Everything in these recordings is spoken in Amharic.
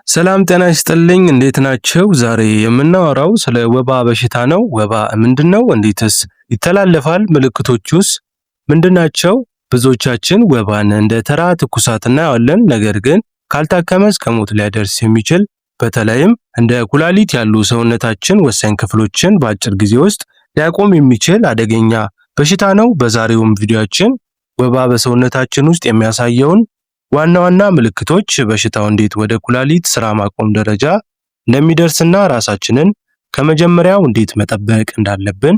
ሰላም ጤና ይስጥልኝ እንዴት ናችሁ? ዛሬ የምናወራው ስለ ወባ በሽታ ነው። ወባ ምንድነው? እንዴትስ ይተላለፋል? ምልክቶቹስ ምንድናቸው? ብዙዎቻችን ወባን እንደ ተራ ትኩሳት እናየዋለን። ነገር ግን ካልታከመ እስከ ሞት ሊያደርስ የሚችል በተለይም እንደ ኩላሊት ያሉ ሰውነታችን ወሳኝ ክፍሎችን በአጭር ጊዜ ውስጥ ሊያቆም የሚችል አደገኛ በሽታ ነው። በዛሬውም ቪዲዮአችን ወባ በሰውነታችን ውስጥ የሚያሳየውን ዋና ዋና ምልክቶች፣ በሽታው እንዴት ወደ ኩላሊት ስራ ማቆም ደረጃ እንደሚደርስና ራሳችንን ከመጀመሪያው እንዴት መጠበቅ እንዳለብን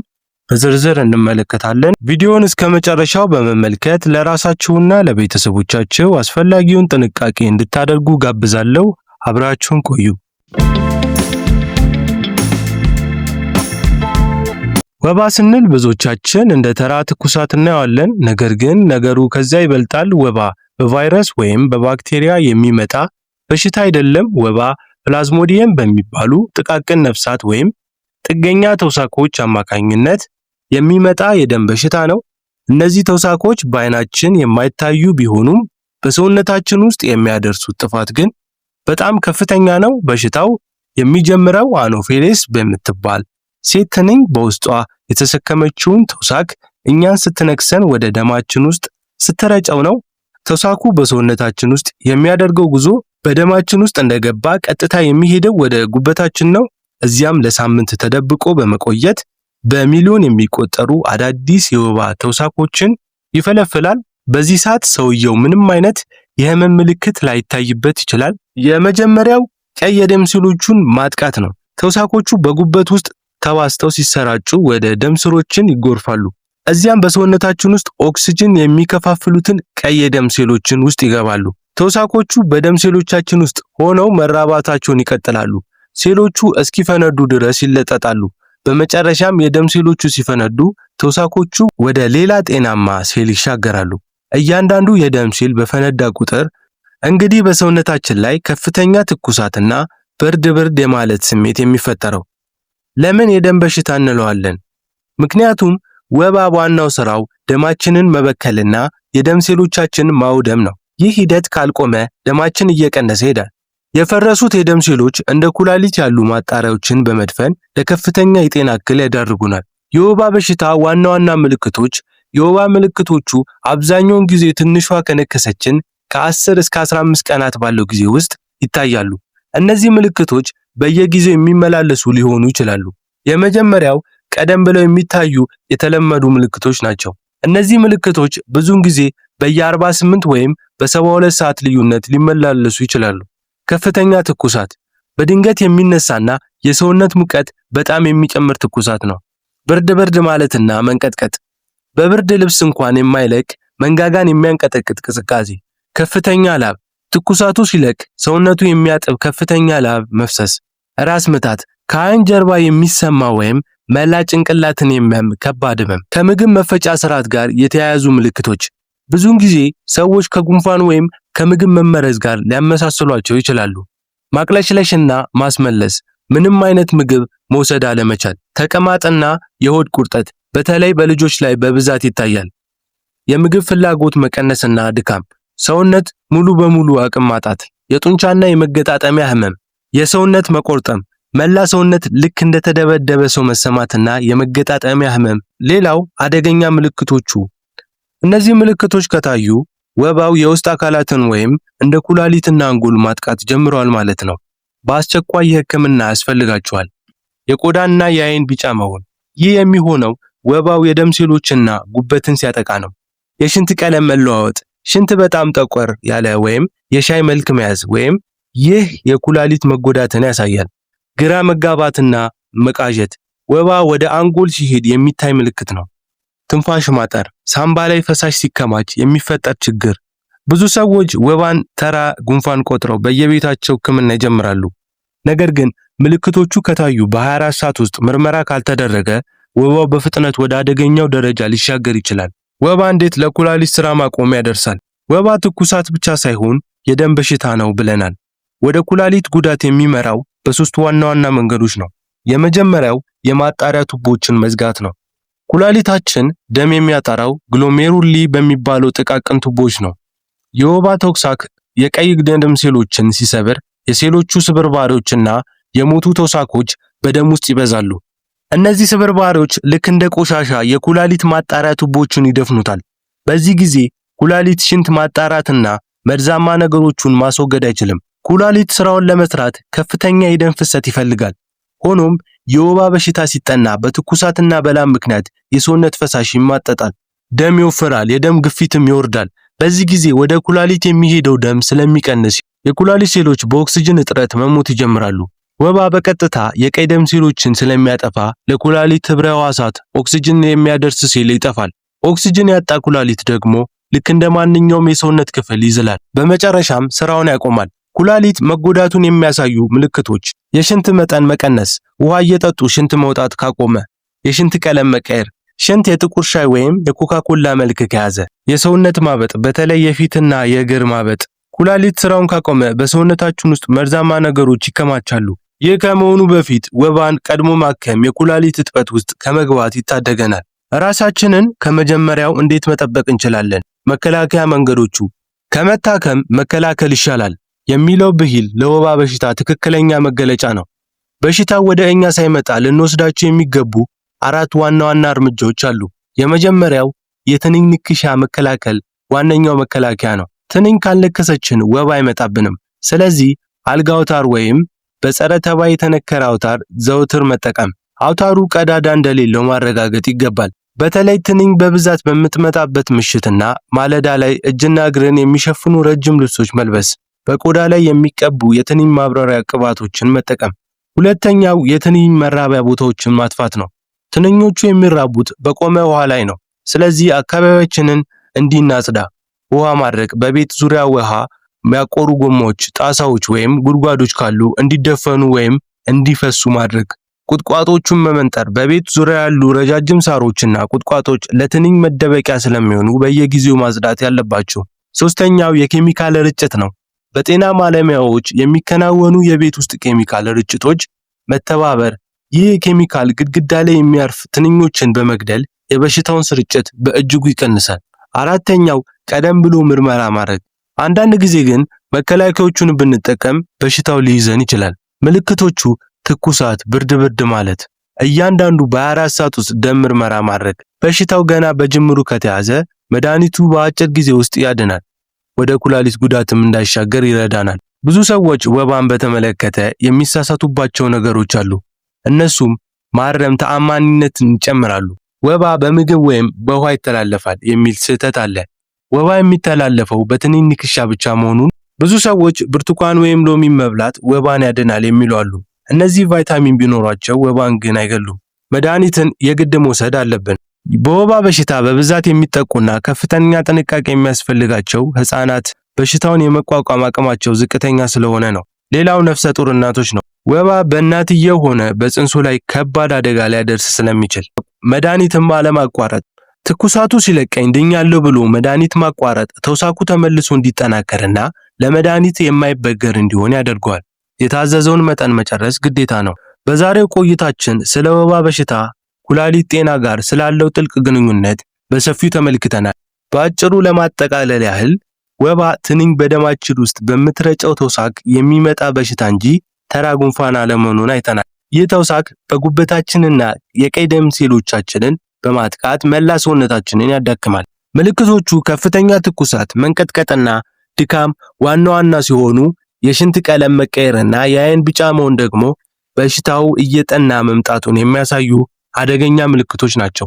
በዝርዝር እንመለከታለን። ቪዲዮውን እስከ መጨረሻው በመመልከት ለራሳችሁና ለቤተሰቦቻችሁ አስፈላጊውን ጥንቃቄ እንድታደርጉ ጋብዛለሁ። አብራችሁን ቆዩ። ወባ ስንል ብዙዎቻችን እንደ ተራ ትኩሳት እናየዋለን። ነገር ግን ነገሩ ከዛ ይበልጣል። ወባ በቫይረስ ወይም በባክቴሪያ የሚመጣ በሽታ አይደለም። ወባ ፕላዝሞዲየም በሚባሉ ጥቃቅን ነፍሳት ወይም ጥገኛ ተውሳኮች አማካኝነት የሚመጣ የደም በሽታ ነው። እነዚህ ተውሳኮች በአይናችን የማይታዩ ቢሆኑም በሰውነታችን ውስጥ የሚያደርሱት ጥፋት ግን በጣም ከፍተኛ ነው። በሽታው የሚጀምረው አኖፌሌስ በምትባል ሴት ትንኝ በውስጧ የተሸከመችውን ተውሳክ እኛን ስትነክሰን ወደ ደማችን ውስጥ ስትረጨው ነው። ተውሳኩ በሰውነታችን ውስጥ የሚያደርገው ጉዞ በደማችን ውስጥ እንደገባ ቀጥታ የሚሄደው ወደ ጉበታችን ነው። እዚያም ለሳምንት ተደብቆ በመቆየት በሚሊዮን የሚቆጠሩ አዳዲስ የወባ ተውሳኮችን ይፈለፍላል። በዚህ ሰዓት ሰውየው ምንም አይነት የህመም ምልክት ላይታይበት ይችላል። የመጀመሪያው ቀይ የደም ሴሎቹን ማጥቃት ነው። ተውሳኮቹ በጉበት ውስጥ ተባስተው ሲሰራጩ ወደ ደም ስሮችን ይጎርፋሉ። እዚያም በሰውነታችን ውስጥ ኦክሲጅን የሚከፋፍሉትን ቀይ የደም ሴሎችን ውስጥ ይገባሉ። ተውሳኮቹ በደም ሴሎቻችን ውስጥ ሆነው መራባታቸውን ይቀጥላሉ። ሴሎቹ እስኪፈነዱ ድረስ ይለጠጣሉ። በመጨረሻም የደም ሴሎቹ ሲፈነዱ ተውሳኮቹ ወደ ሌላ ጤናማ ሴል ይሻገራሉ። እያንዳንዱ የደም ሴል በፈነዳ ቁጥር እንግዲህ በሰውነታችን ላይ ከፍተኛ ትኩሳትና ብርድ የማለት ስሜት የሚፈጠረው። ለምን የደም በሽታ እንለዋለን? ምክንያቱም ወባ ዋናው ስራው ደማችንን መበከልና የደም ሴሎቻችንን ማውደም ነው። ይህ ሂደት ካልቆመ ደማችን እየቀነሰ ይሄዳል። የፈረሱት የደም ሴሎች እንደ ኩላሊት ያሉ ማጣሪያዎችን በመድፈን ለከፍተኛ የጤና እክል ያዳርጉናል። የወባ በሽታ ዋና ዋና ምልክቶች። የወባ ምልክቶቹ አብዛኛውን ጊዜ ትንሿ ከነከሰችን ከ10 እስከ 15 ቀናት ባለው ጊዜ ውስጥ ይታያሉ። እነዚህ ምልክቶች በየጊዜው የሚመላለሱ ሊሆኑ ይችላሉ። የመጀመሪያው ቀደም ብለው የሚታዩ የተለመዱ ምልክቶች ናቸው። እነዚህ ምልክቶች ብዙውን ጊዜ በየ48 ወይም በ72 ሰዓት ልዩነት ሊመላለሱ ይችላሉ። ከፍተኛ ትኩሳት፣ በድንገት የሚነሳና የሰውነት ሙቀት በጣም የሚጨምር ትኩሳት ነው። ብርድ ማለትና መንቀጥቀጥ፣ በብርድ ልብስ እንኳን የማይለቅ መንጋጋን የሚያንቀጠቅጥ ቅዝቃዜ። ከፍተኛ ላብ፣ ትኩሳቱ ሲለቅ ሰውነቱ የሚያጥብ ከፍተኛ ላብ መፍሰስ። ራስ ምታት፣ ከአይን ጀርባ የሚሰማ ወይም መላ ጭንቅላትን የሚያም ከባድ ህመም። ከምግብ መፈጫ ስርዓት ጋር የተያያዙ ምልክቶች። ብዙውን ጊዜ ሰዎች ከጉንፋን ወይም ከምግብ መመረዝ ጋር ሊያመሳስሏቸው ይችላሉ። ማቅለሽለሽና ማስመለስ፣ ምንም አይነት ምግብ መውሰድ አለመቻል። ተቅማጥና የሆድ ቁርጠት በተለይ በልጆች ላይ በብዛት ይታያል። የምግብ ፍላጎት መቀነስና ድካም፣ ሰውነት ሙሉ በሙሉ አቅም ማጣት። የጡንቻና የመገጣጠሚያ ህመም፣ የሰውነት መቆርጠም፣ መላ ሰውነት ልክ እንደተደበደበ ሰው መሰማትና የመገጣጠሚያ ህመም። ሌላው አደገኛ ምልክቶቹ። እነዚህ ምልክቶች ከታዩ ወባው የውስጥ አካላትን ወይም እንደ ኩላሊትና አንጎል ማጥቃት ጀምሯል ማለት ነው። በአስቸኳይ የህክምና ያስፈልጋቸዋል። የቆዳና የአይን ቢጫ መሆን፣ ይህ የሚሆነው ወባው የደም ሴሎችና ጉበትን ሲያጠቃ ነው። የሽንት ቀለም መለዋወጥ፣ ሽንት በጣም ጠቆር ያለ ወይም የሻይ መልክ መያዝ ወይም ይህ የኩላሊት መጎዳትን ያሳያል። ግራ መጋባትና መቃዠት፣ ወባ ወደ አንጎል ሲሄድ የሚታይ ምልክት ነው። ትንፋሽ ማጠር፣ ሳምባ ላይ ፈሳሽ ሲከማች የሚፈጠር ችግር። ብዙ ሰዎች ወባን ተራ ጉንፋን ቆጥረው በየቤታቸው ህክምና ይጀምራሉ። ነገር ግን ምልክቶቹ ከታዩ በ24 ሰዓት ውስጥ ምርመራ ካልተደረገ ወባው በፍጥነት ወደ አደገኛው ደረጃ ሊሻገር ይችላል። ወባ እንዴት ለኩላሊት ስራ ማቆም ያደርሳል? ወባ ትኩሳት ብቻ ሳይሆን የደም በሽታ ነው ብለናል። ወደ ኩላሊት ጉዳት የሚመራው በሶስት ዋና ዋና መንገዶች ነው። የመጀመሪያው የማጣሪያ ቱቦችን መዝጋት ነው። ኩላሊታችን ደም የሚያጣራው ግሎሜሩሊ በሚባለው ጥቃቅን ቱቦች ነው። የወባ ተውሳክ የቀይ ደም ሴሎችን ሲሰብር የሴሎቹ ስብርባሪዎችና የሞቱ ተውሳኮች በደም ውስጥ ይበዛሉ። እነዚህ ስብርባሪዎች ልክ እንደ ቆሻሻ የኩላሊት ማጣሪያ ቱቦችን ይደፍኑታል። በዚህ ጊዜ ኩላሊት ሽንት ማጣራትና መርዛማ ነገሮችን ማስወገድ አይችልም። ኩላሊት ስራውን ለመስራት ከፍተኛ የደም ፍሰት ይፈልጋል። ሆኖም የወባ በሽታ ሲጠና በትኩሳትና በላብ ምክንያት የሰውነት ፈሳሽ ይማጠጣል፣ ደም ይወፍራል፣ የደም ግፊትም ይወርዳል። በዚህ ጊዜ ወደ ኩላሊት የሚሄደው ደም ስለሚቀንስ የኩላሊት ሴሎች በኦክስጅን እጥረት መሞት ይጀምራሉ። ወባ በቀጥታ የቀይ ደም ሴሎችን ስለሚያጠፋ ለኩላሊት ህብረ ሕዋሳት ኦክስጅን የሚያደርስ ሴል ይጠፋል። ኦክስጅን ያጣ ኩላሊት ደግሞ ልክ እንደ ማንኛውም የሰውነት ክፍል ይዝላል። በመጨረሻም ስራውን ያቆማል። ኩላሊት መጎዳቱን የሚያሳዩ ምልክቶች የሽንት መጠን መቀነስ፣ ውሃ እየጠጡ ሽንት መውጣት ካቆመ፣ የሽንት ቀለም መቀየር፣ ሽንት የጥቁር ሻይ ወይም የኮካኮላ መልክ ከያዘ፣ የሰውነት ማበጥ በተለይ የፊትና የእግር ማበጥ። ኩላሊት ስራውን ካቆመ በሰውነታችን ውስጥ መርዛማ ነገሮች ይከማቻሉ። ይህ ከመሆኑ በፊት ወባን ቀድሞ ማከም የኩላሊት እጥበት ውስጥ ከመግባት ይታደገናል። ራሳችንን ከመጀመሪያው እንዴት መጠበቅ እንችላለን? መከላከያ መንገዶቹ። ከመታከም መከላከል ይሻላል የሚለው ብሂል ለወባ በሽታ ትክክለኛ መገለጫ ነው። በሽታው ወደ እኛ ሳይመጣ ልንወስዳቸው የሚገቡ 4 ዋና ዋና እርምጃዎች አሉ። የመጀመሪያው የትንኝ ንክሻ መከላከል ዋነኛው መከላከያ ነው። ትንኝ ካልነከሰችን ወባ አይመጣብንም። ስለዚህ አልጋ አውታር ወይም በጸረ ተባይ የተነከረ አውታር ዘውትር መጠቀም። አውታሩ ቀዳዳ እንደሌለው ማረጋገጥ ይገባል። በተለይ ትንኝ በብዛት በምትመጣበት ምሽትና ማለዳ ላይ እጅና እግርን የሚሸፍኑ ረጅም ልብሶች መልበስ። በቆዳ ላይ የሚቀቡ የትንኝ ማብረሪያ ቅባቶችን መጠቀም። ሁለተኛው የትንኝ መራቢያ ቦታዎችን ማጥፋት ነው። ትንኞቹ የሚራቡት በቆመ ውሃ ላይ ነው። ስለዚህ አካባቢያችንን እንዲናጽዳ ውሃ ማድረግ፣ በቤት ዙሪያ ውሃ የሚያቆሩ ጎማዎች፣ ጣሳዎች ወይም ጉድጓዶች ካሉ እንዲደፈኑ ወይም እንዲፈሱ ማድረግ። ቁጥቋጦቹን መመንጠር፣ በቤት ዙሪያ ያሉ ረጃጅም ሳሮችና ቁጥቋጦች ለትንኝ መደበቂያ ስለሚሆኑ በየጊዜው ማጽዳት ያለባቸው። ሶስተኛው የኬሚካል ርጭት ነው። በጤና ባለሙያዎች የሚከናወኑ የቤት ውስጥ ኬሚካል ርጭቶች መተባበር። ይህ ኬሚካል ግድግዳ ላይ የሚያርፍ ትንኞችን በመግደል የበሽታውን ስርጭት በእጅጉ ይቀንሳል። አራተኛው ቀደም ብሎ ምርመራ ማድረግ። አንዳንድ ጊዜ ግን መከላከያዎቹን ብንጠቀም በሽታው ሊይዘን ይችላል። ምልክቶቹ ትኩሳት፣ ብርድ ማለት። እያንዳንዱ በ24 ሰዓት ውስጥ ደም ምርመራ ማድረግ። በሽታው ገና በጅምሩ ከተያዘ መድኃኒቱ በአጭር ጊዜ ውስጥ ያድናል፣ ወደ ኩላሊት ጉዳትም እንዳይሻገር ይረዳናል። ብዙ ሰዎች ወባን በተመለከተ የሚሳሳቱባቸው ነገሮች አሉ። እነሱም ማረም ተአማኒነትን ይጨምራሉ። ወባ በምግብ ወይም በውሃ ይተላለፋል የሚል ስህተት አለ። ወባ የሚተላለፈው በትንኝ ንክሻ ብቻ መሆኑን ብዙ ሰዎች ብርቱካን ወይም ሎሚ መብላት ወባን ያድናል የሚሉ አሉ። እነዚህ ቫይታሚን ቢኖሯቸው ወባን ግን አይገሉም። መድኃኒትን የግድ መውሰድ አለብን። በወባ በሽታ በብዛት የሚጠቁና ከፍተኛ ጥንቃቄ የሚያስፈልጋቸው ህፃናት በሽታውን የመቋቋም አቅማቸው ዝቅተኛ ስለሆነ ነው። ሌላው ነፍሰ ጡር እናቶች ነው። ወባ በእናትየው ሆነ በጽንሱ ላይ ከባድ አደጋ ሊያደርስ ስለሚችል መድኃኒትን አለማቋረጥ። ትኩሳቱ ሲለቀኝ ድኛለሁ ብሎ መድኃኒት ማቋረጥ ተውሳኩ ተመልሶ እንዲጠናከርና ለመድኃኒት የማይበገር እንዲሆን ያደርገዋል። የታዘዘውን መጠን መጨረስ ግዴታ ነው። በዛሬው ቆይታችን ስለ ወባ በሽታ ኩላሊት ጤና ጋር ስላለው ጥልቅ ግንኙነት በሰፊው ተመልክተናል። በአጭሩ ለማጠቃለል ያህል ወባ ትንኝ በደማችን ውስጥ በምትረጨው ተውሳክ የሚመጣ በሽታ እንጂ ተራ ጉንፋን አለመሆኑን አይተናል። ይህ ተውሳክ በጉበታችንና የቀይ ደም ሴሎቻችንን በማጥቃት መላ ሰውነታችንን ያዳክማል። ምልክቶቹ ከፍተኛ ትኩሳት፣ መንቀጥቀጥና ድካም ዋና ዋና ሲሆኑ የሽንት ቀለም መቀየርና የአይን ቢጫ መሆን ደግሞ በሽታው እየጠና መምጣቱን የሚያሳዩ አደገኛ ምልክቶች ናቸው።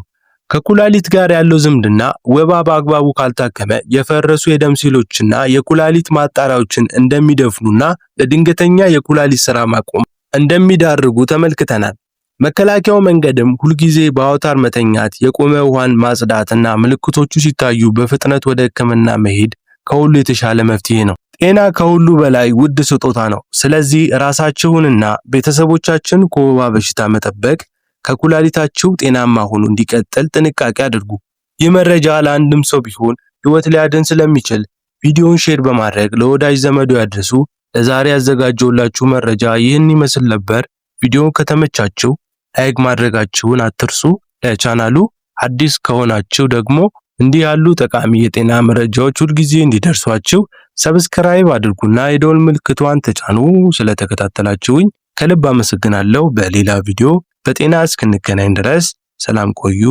ከኩላሊት ጋር ያለው ዝምድና ወባ በአግባቡ ካልታከመ የፈረሱ የደም ሴሎችና የኩላሊት ማጣሪያዎችን እንደሚደፍኑና ለድንገተኛ የኩላሊት ስራ ማቆም እንደሚዳርጉ ተመልክተናል። መከላከያው መንገድም ሁልጊዜ በአውታር መተኛት፣ የቆመ ውሃን ማጽዳትና ምልክቶቹ ሲታዩ በፍጥነት ወደ ሕክምና መሄድ ከሁሉ የተሻለ መፍትሄ ነው። ጤና ከሁሉ በላይ ውድ ስጦታ ነው። ስለዚህ ራሳችሁንና ቤተሰቦቻችን ከወባ በሽታ መጠበቅ ከኩላሊታችሁ ጤናማ ሆኖ እንዲቀጥል ጥንቃቄ አድርጉ። ይህ መረጃ ለአንድም ሰው ቢሆን ሕይወት ሊያድን ስለሚችል ቪዲዮውን ሼር በማድረግ ለወዳጅ ዘመዶ ያድርሱ። ለዛሬ ያዘጋጀውላችሁ መረጃ ይህን ይመስል ነበር። ቪዲዮውን ከተመቻችሁ ላይክ ማድረጋችሁን አትርሱ። ለቻናሉ አዲስ ከሆናችሁ ደግሞ እንዲህ ያሉ ጠቃሚ የጤና መረጃዎች ሁልጊዜ እንዲደርሷችሁ ሰብስክራይብ አድርጉና የደወል ምልክቷን ተጫኑ። ስለተከታተላችሁኝ ከልብ አመሰግናለሁ። በሌላ ቪዲዮ በጤና እስክንገናኝ ድረስ ሰላም ቆዩ።